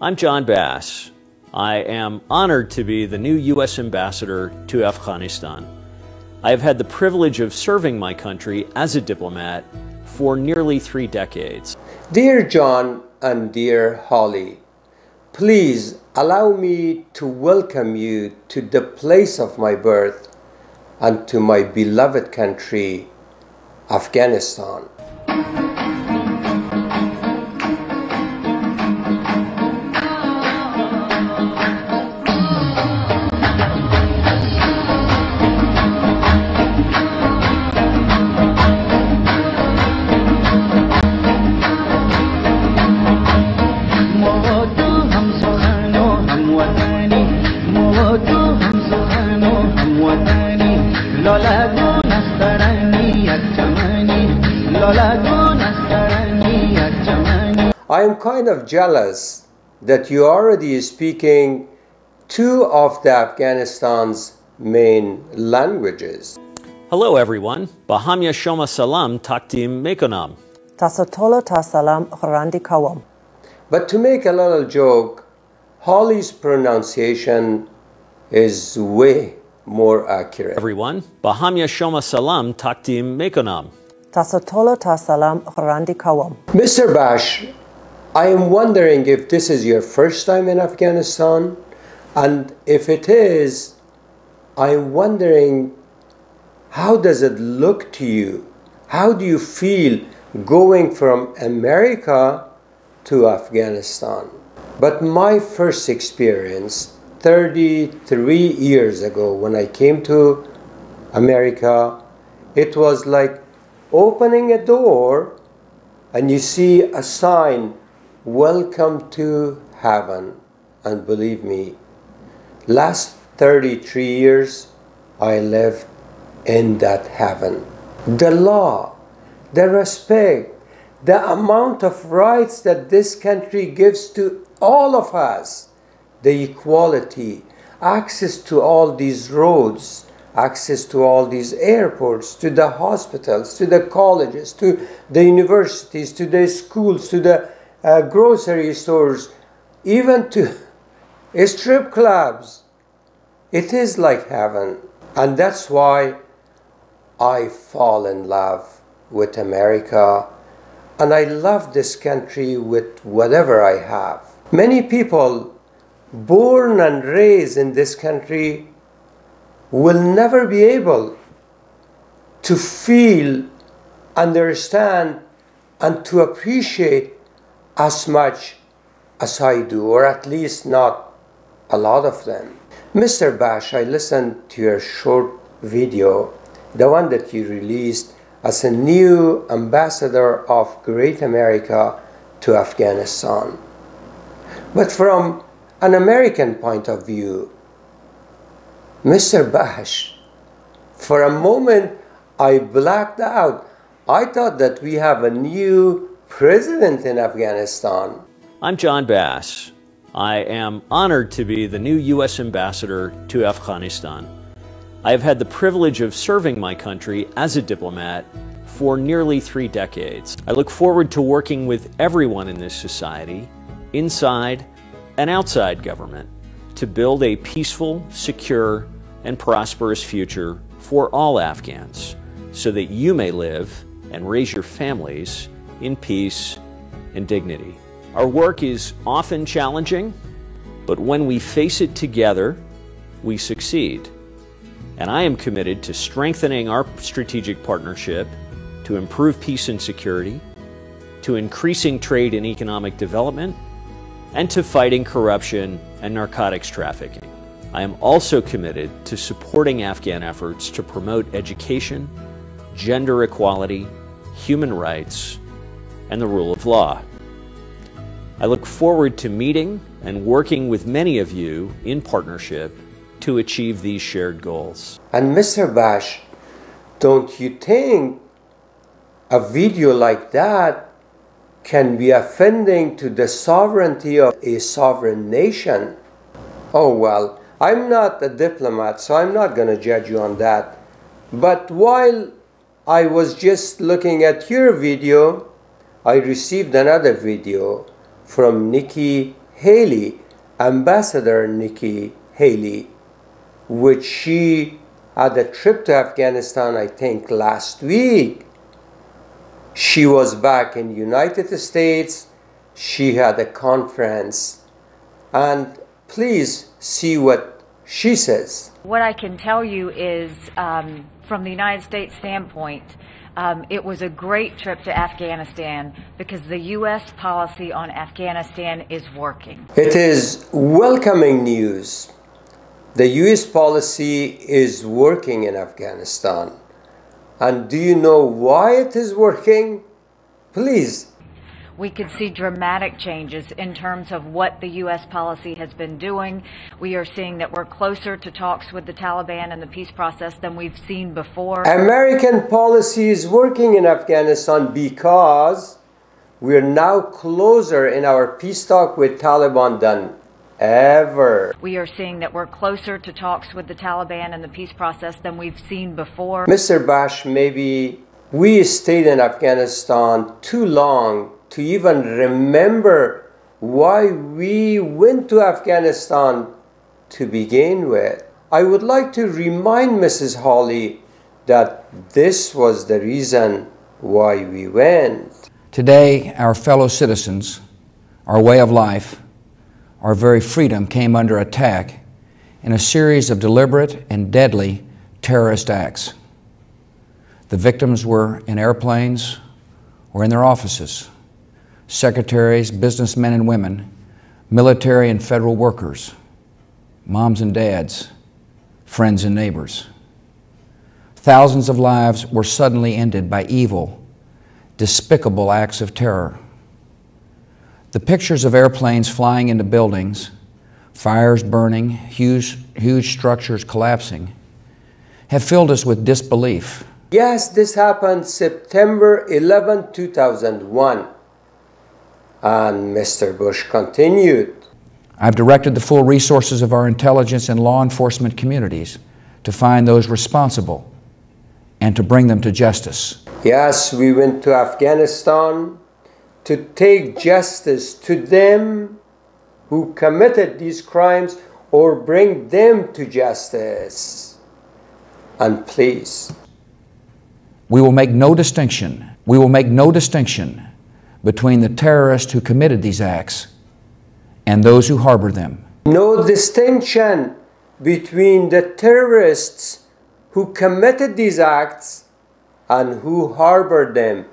I'm John Bass. I am honored to be the new U.S. Ambassador to Afghanistan. I have had the privilege of serving my country as a diplomat for nearly 3 decades. Dear John and dear Holly, please allow me to welcome you to the place of my birth and to my beloved country, Afghanistan. I am kind of jealous that you are already speaking 2 of the Afghanistan's main languages. Hello everyone. Bahamya Shoma Salam Takdim Mekonam. Tasotolo ta salam Khurandi Kawam. But to make a little joke, Holly's pronunciation is way more accurate. Everyone. Bahamya Shoma Salam Takdim Mekonam. Tasotolo ta salam Khurandi Kawam. Mr. Bash, I am wondering if this is your first time in Afghanistan, and if it is, I'm wondering, how does it look to you? How do you feel going from America to Afghanistan? But my first experience 33 years ago when I came to America, it was like opening a door and you see a sign, "Welcome to heaven." And believe me, last 33 years I lived in that heaven. The law, the respect, the amount of rights that this country gives to all of us, the equality, access to all these roads, access to all these airports, to the hospitals, to the colleges, to the universities, to the schools, to the grocery stores, even to strip clubs. It is like heaven. And that's why I fall in love with America, and I love this country with whatever I have. Many people born and raised in this country will never be able to feel, understand, and to appreciate as much as I do, or at least not a lot of them. Mr. Bash, I listened to your short video, the one that you released as a new ambassador of Great America to Afghanistan. But from an American point of view, Mr. Bash, for a moment I blacked out. I thought that we have a new president in Afghanistan. I'm John Bass. I am honored to be the new U.S. Ambassador to Afghanistan. I have had the privilege of serving my country as a diplomat for nearly 3 decades. I look forward to working with everyone in this society, inside and outside government, to build a peaceful, secure, and prosperous future for all Afghans, so that you may live and raise your families in peace and dignity. Our work is often challenging, but when we face it together, we succeed. And I am committed to strengthening our strategic partnership, to improve peace and security, to increasing trade and economic development, and to fighting corruption and narcotics trafficking. I am also committed to supporting Afghan efforts to promote education, gender equality, human rights, and the rule of law. I look forward to meeting and working with many of you in partnership to achieve these shared goals. And Mr. Bash, don't you think a video like that can be offending to the sovereignty of a sovereign nation? Oh well, I'm not a diplomat, so I'm not going to judge you on that. But while I was just looking at your video, I received another video from Nikki Haley, Ambassador Nikki Haley, which she had a trip to Afghanistan, I think, last week. She was back in United States. She had a conference. And please see what she says. What I can tell you is, from the United States standpoint, it was a great trip to Afghanistan because the U.S. policy on Afghanistan is working. It is welcoming news. The U.S. policy is working in Afghanistan. And do you know why it is working? Please. We could see dramatic changes in terms of what the U.S. policy has been doing. We are seeing that we're closer to talks with the Taliban and the peace process than we've seen before. American policy is working in Afghanistan because we're now closer in our peace talk with Taliban than ever. We are seeing that we're closer to talks with the Taliban and the peace process than we've seen before. Mr. Bash, maybe we stayed in Afghanistan too long to even remember why we went to Afghanistan to begin with. I would like to remind Mrs. Hawley that this was the reason why we went. Today, our fellow citizens, our way of life, our very freedom came under attack in a series of deliberate and deadly terrorist acts. The victims were in airplanes or in their offices. Secretaries, businessmen and women, military and federal workers, moms and dads, friends and neighbors. Thousands of lives were suddenly ended by evil, despicable acts of terror. The pictures of airplanes flying into buildings, fires burning, huge structures collapsing, have filled us with disbelief. Yes, this happened September 11, 2001. And Mr. Bush continued. I've directed the full resources of our intelligence and law enforcement communities to find those responsible and to bring them to justice. Yes, we went to Afghanistan to take justice to them who committed these crimes or bring them to justice. And please, we will make no distinction. We will make no distinction between the terrorists who committed these acts and those who harbored them. No distinction between the terrorists who committed these acts and who harbored them.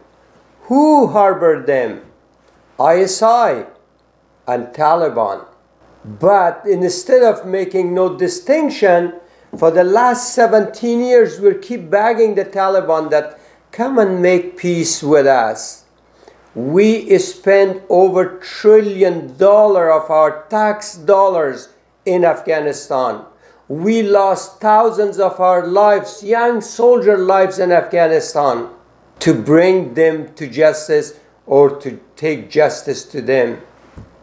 Who harbored them? ISI and Taliban. But instead of making no distinction, for the last 17 years we keep begging the Taliban that come and make peace with us. We spent over $1 trillion of our tax dollars in Afghanistan. We lost thousands of our lives, young soldier lives in Afghanistan, to bring them to justice or to take justice to them.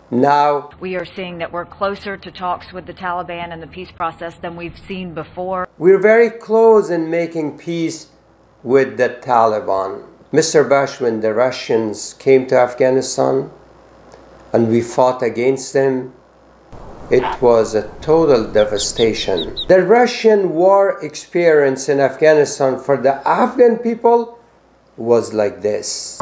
Now, we are seeing that we're closer to talks with the Taliban and the peace process than we've seen before. We're very close in making peace with the Taliban. Mr. Bash, when the Russians came to Afghanistan and we fought against them, it was a total devastation. The Russian war experience in Afghanistan for the Afghan people was like this.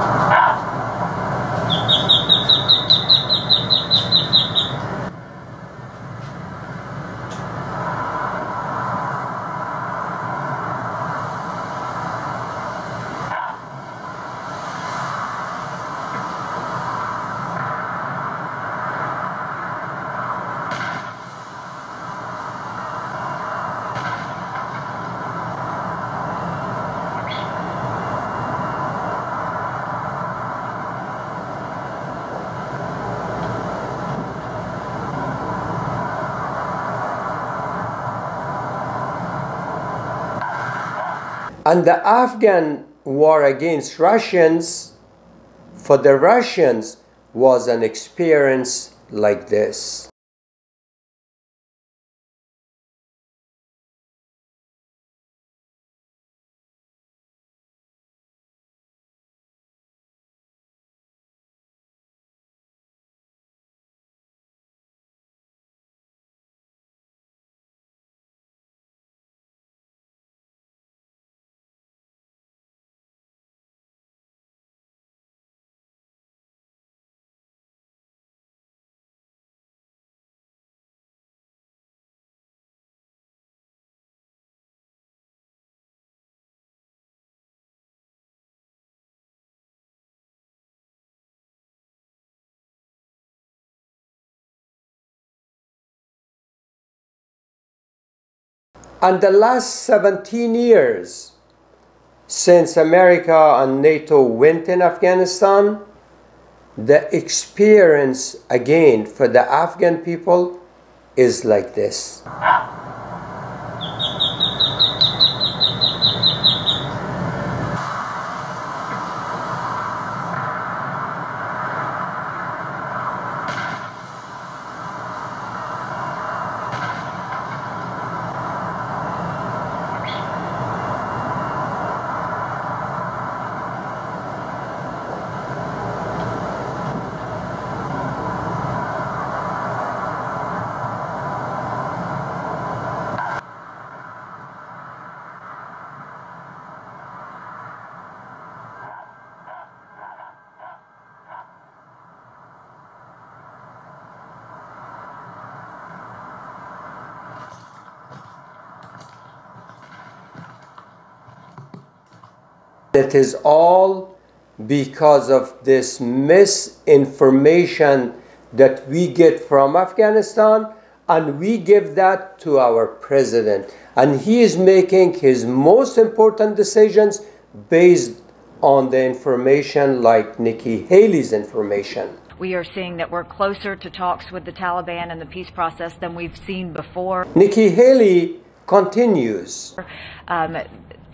And the Afghan war against Russians, for the Russians, was an experience like this. And the last 17 years, since America and NATO went in Afghanistan, the experience again for the Afghan people is like this. It is all because of this misinformation that we get from Afghanistan, and we give that to our president. And he is making his most important decisions based on the information like Nikki Haley's information. We are seeing that we're closer to talks with the Taliban and the peace process than we've seen before. Nikki Haley continues.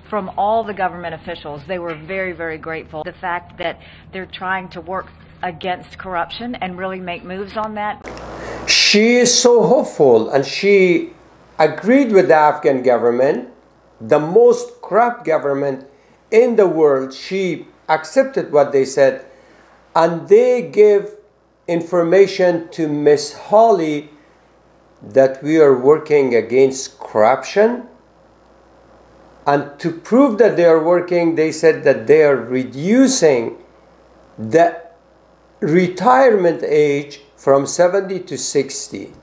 From all the government officials, they were very, very grateful. The fact that they're trying to work against corruption and really make moves on that. She is so hopeful, and she agreed with the Afghan government, the most corrupt government in the world. She accepted what they said, and they give information to Miss Hawley that we are working against corruption. And to prove that they are working, they said that they are reducing the retirement age from 70 to 60.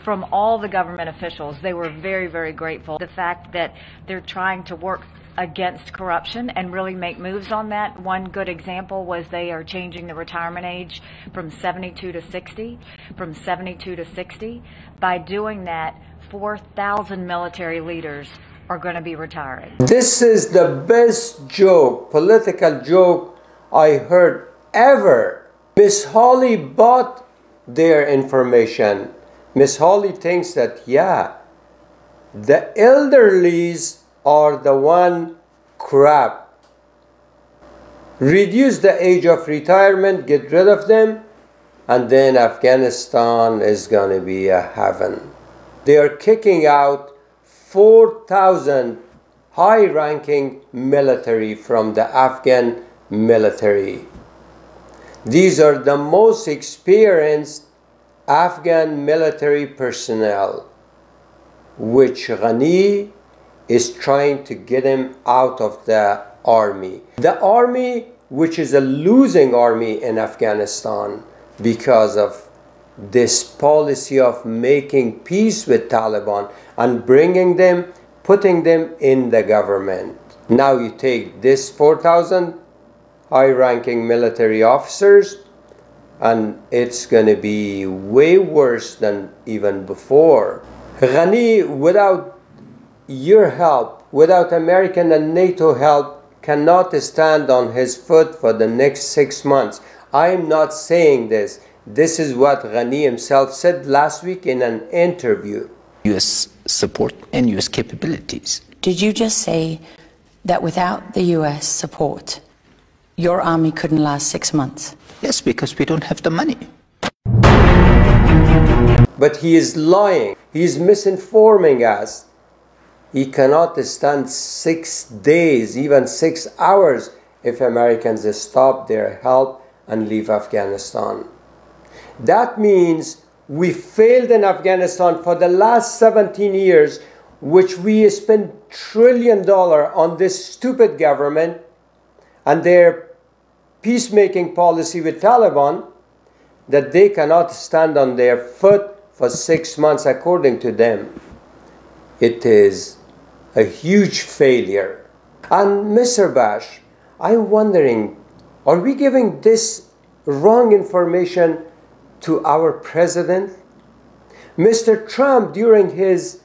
From all the government officials, they were very, very grateful. The fact that they're trying to work against corruption and really make moves on that. One good example was they are changing the retirement age from 72 to 60. From 72 to 60. By doing that, 4,000 military leaders are going to be retiring. This is the best joke, political joke I heard ever. Miss Hawley bought their information. Miss Hawley thinks that, yeah, the elderlies are the one corrupt. Reduce the age of retirement, get rid of them, and then Afghanistan is going to be a heaven. They are kicking out 4,000 high-ranking military from the Afghan military. These are the most experienced Afghan military personnel, which Ghani is trying to get him out of the army. The army, which is a losing army in Afghanistan because of this policy of making peace with Taliban and bringing them, putting them in the government. Now you take this 4,000 high-ranking military officers, and it's going to be way worse than even before. Ghani, without your help, without American and NATO help, cannot stand on his foot for the next 6 months. I'm not saying this. This is what Ghani himself said last week in an interview. U.S. support and U.S. capabilities. Did you just say that without the U.S. support, your army couldn't last 6 months? Yes, because we don't have the money. But he is lying. He is misinforming us. He cannot stand 6 days, even 6 hours, if Americans stop their help and leave Afghanistan. That means we failed in Afghanistan for the last 17 years, which we spent $1 trillion on this stupid government and their peacemaking policy with Taliban, that they cannot stand on their foot for 6 months according to them. It is a huge failure. And Mr. Bash, I'm wondering, are we giving this wrong information to our president? Mr. Trump, during his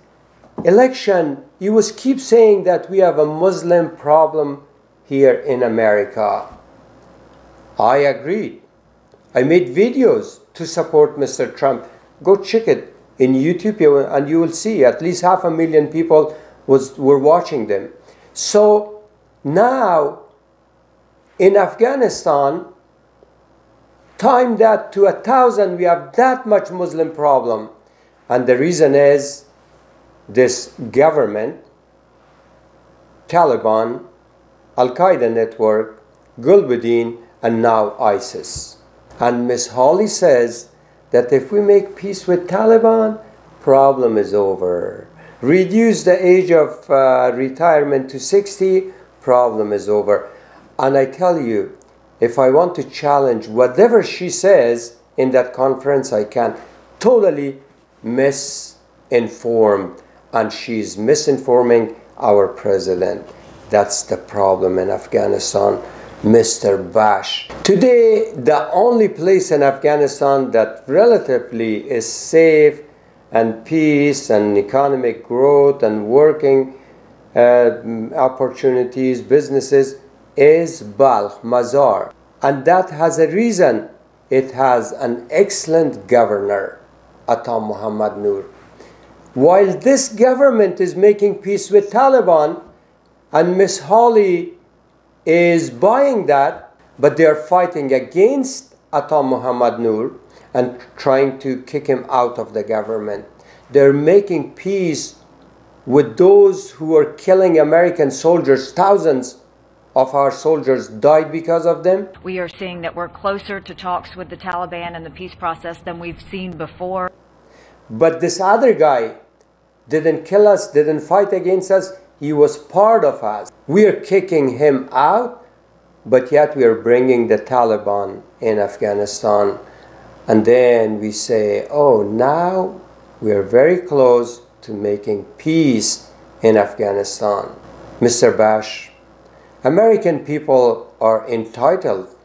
election, he was keep saying that we have a Muslim problem here in America. I agreed. I made videos to support Mr. Trump. Go check it in YouTube and you will see at least 500,000 people were watching them. So now in Afghanistan, time that to 1,000, we have that much Muslim problem. And the reason is this government, Taliban, Al-Qaeda network, Gulbuddin, and now ISIS. And Ms. Hawley says that if we make peace with Taliban, problem is over. Reduce the age of retirement to 60, problem is over. And I tell you, if I want to challenge whatever she says in that conference, I can. Totally misinformed. And she's misinforming our president. That's the problem in Afghanistan, Mr. Bash. Today, the only place in Afghanistan that relatively is safe and peace and economic growth and working opportunities, businesses, is Balkh, Mazar. And that has a reason. It has an excellent governor, Ata Muhammad Noor. While this government is making peace with Taliban, and Ms. Hawley is buying that, but they are fighting against Ata Muhammad Noor and trying to kick him out of the government. They're making peace with those who are killing American soldiers. Thousands of our soldiers died because of them. We are seeing that we're closer to talks with the Taliban and the peace process than we've seen before. But this other guy didn't kill us, didn't fight against us. He was part of us. We are kicking him out, but yet we are bringing the Taliban in Afghanistan. And then we say, oh, now we are very close to making peace in Afghanistan. Mr. Bash, American people are entitled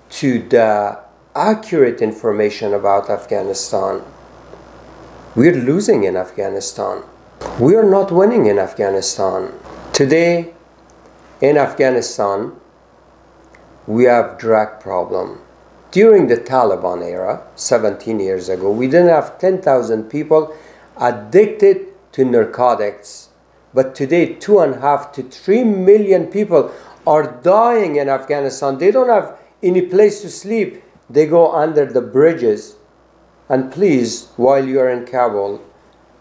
to the accurate information about Afghanistan. We're losing in Afghanistan. We are not winning in Afghanistan. Today, in Afghanistan, we have drug problem. During the Taliban era, 17 years ago, we didn't have 10,000 people addicted to narcotics. But today, 2.5 to 3 million people are dying in Afghanistan. They don't have any place to sleep. They go under the bridges. And please, while you are in Kabul,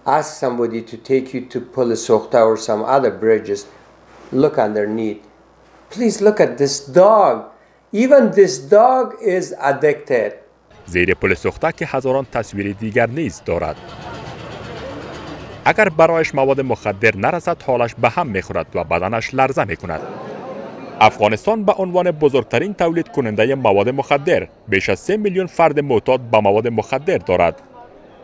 ask somebody to take you to Pul Sokhta or some other bridges. Look underneath. Please look at this dog. Even this dog is addicted. زیر پل سوخته که هزاران تصویر دیگر نیز دارد. اگر برایش مواد مخدر نرسد حالش به هم میخورد و بدنش لرزه میکند. افغانستان به عنوان بزرگترین تولید کننده مواد مخدر بیش از 3 میلیون فرد معتاد به مواد مخدر دارد.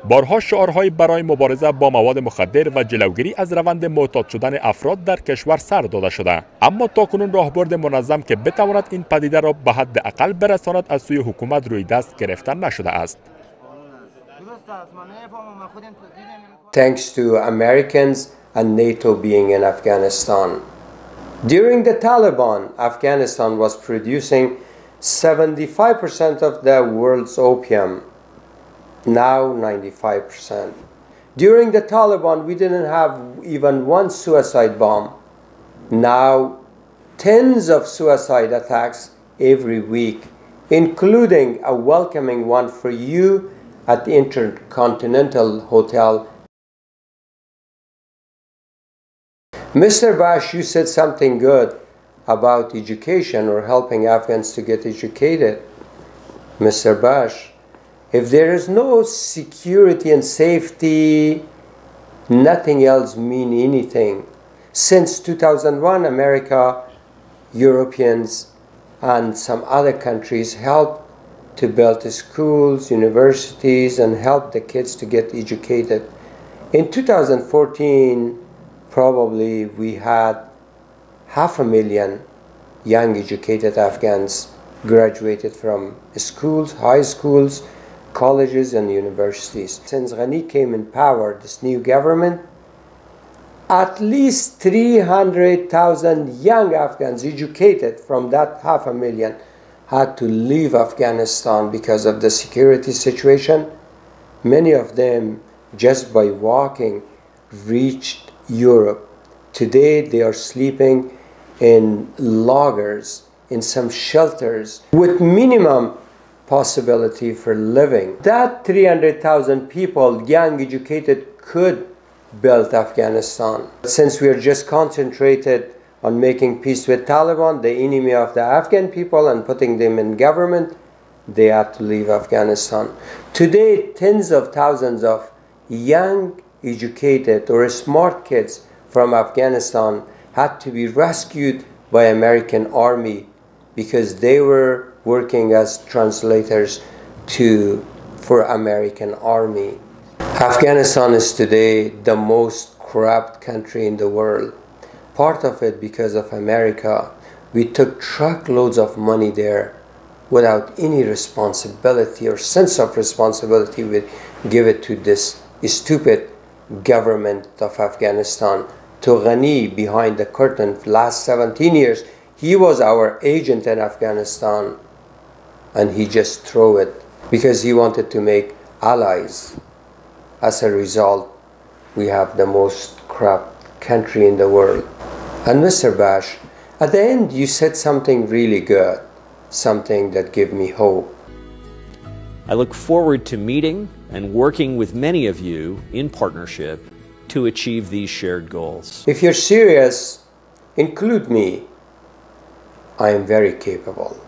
بارها شعارهایی برای مبارزه با مواد مخدر و جلوگیری از روند معتاد شدن افراد در کشور سر داده شده، اما تاکنون راهبرد منظم که بتواند این پدیده را به حداقل برساند از سوی حکومت روی دست گرفته نشده است. Thanks to Americans and NATO being in Afghanistan. During the Taliban, Afghanistan was producing 75% of the world's opium. Now 95%. During the Taliban, we didn't have even one suicide bomb. Now tens of suicide attacks every week, including a welcoming one for you at the Intercontinental Hotel. Mr. Bash, you said something good about education or helping Afghans to get educated. Mr. Bash, if there is no security and safety, nothing else means anything. Since 2001, America, Europeans, and some other countries helped to build schools, universities, and help the kids to get educated. In 2014, probably we had 500,000 young educated Afghans graduated from schools, high schools, colleges and universities. Since Ghani came in power, this new government, At least 300,000 young Afghans educated from that 500,000 had to leave Afghanistan because of the security situation. Many of them, just by walking, reached Europe. Today they are sleeping in lagers, in some shelters, with minimum possibility for living. That 300,000 people, young, educated, could build Afghanistan. Since we are just concentrated on making peace with Taliban, the enemy of the Afghan people, and putting them in government, they had to leave Afghanistan. Today, tens of thousands of young, educated, or smart kids from Afghanistan had to be rescued by American army because they were working as translators for American army. Afghanistan is today the most corrupt country in the world. Part of it because of America. We took truckloads of money there without any responsibility or sense of responsibility. We give it to this stupid government of Afghanistan. To Ghani, behind the curtain for the last 17 years, he was our agent in Afghanistan, and he just threw it because he wanted to make allies. As a result, we have the most corrupt country in the world. And Mr. Bash, at the end you said something really good, something that gave me hope. I look forward to meeting and working with many of you in partnership to achieve these shared goals. If you're serious, include me. I am very capable.